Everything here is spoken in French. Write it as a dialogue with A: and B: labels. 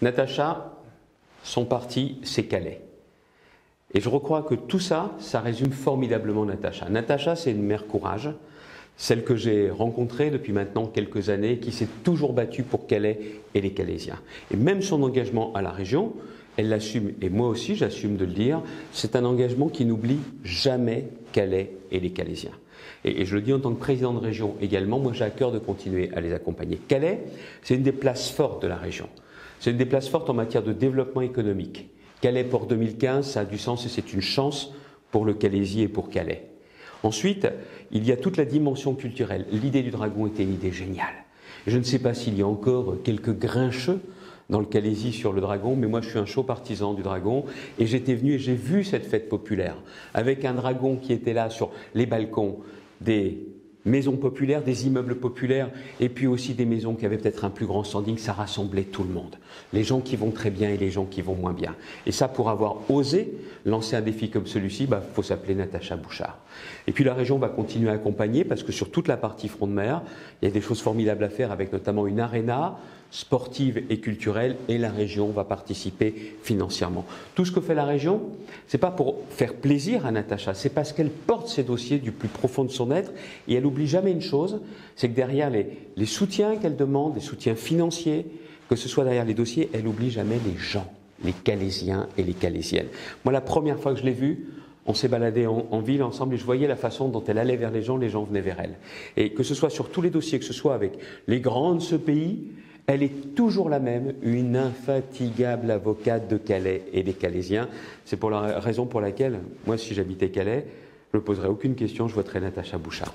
A: Natacha, son parti, c'est Calais. Et je crois que tout ça, ça résume formidablement Natacha. Natacha, c'est une mère courage, celle que j'ai rencontrée depuis maintenant quelques années, qui s'est toujours battue pour Calais et les Calaisiens. Et même son engagement à la région, elle l'assume, et moi aussi j'assume de le dire, c'est un engagement qui n'oublie jamais Calais et les Calaisiens. Et je le dis en tant que président de région également, moi j'ai à cœur de continuer à les accompagner. Calais, c'est une des places fortes de la région. C'est une des places fortes en matière de développement économique. Calais Port 2015, ça a du sens et c'est une chance pour le Calaisis et pour Calais. Ensuite, il y a toute la dimension culturelle. L'idée du dragon était une idée géniale. Je ne sais pas s'il y a encore quelques grincheux dans le Calaisis sur le dragon, mais moi je suis un chaud partisan du dragon et j'étais venu et j'ai vu cette fête populaire avec un dragon qui était là sur les balcons des maisons populaires, des immeubles populaires et puis aussi des maisons qui avaient peut-être un plus grand standing, ça rassemblait tout le monde. Les gens qui vont très bien et les gens qui vont moins bien. Et ça, pour avoir osé lancer un défi comme celui-ci, faut s'appeler Natacha Bouchard. Et puis la région va continuer à accompagner parce que sur toute la partie front de mer, il y a des choses formidables à faire avec notamment une aréna sportive et culturelle et la région va participer financièrement. Tout ce que fait la région, c'est pas pour faire plaisir à Natacha, c'est parce qu'elle porte ses dossiers du plus profond de son être et elle n'oublie jamais une chose, c'est que derrière les soutiens qu'elle demande, les soutiens financiers, que ce soit derrière les dossiers, elle n'oublie jamais les gens, les Calaisiens et les Calaisiennes. Moi, la première fois que je l'ai vue, on s'est baladé en ville ensemble et je voyais la façon dont elle allait vers les gens venaient vers elle. Et que ce soit sur tous les dossiers, que ce soit avec les grands de ce pays, elle est toujours la même, une infatigable avocate de Calais et des Calaisiens. C'est pour la raison pour laquelle, moi, si j'habitais Calais, je ne me poserais aucune question, je voterais Natacha Bouchard.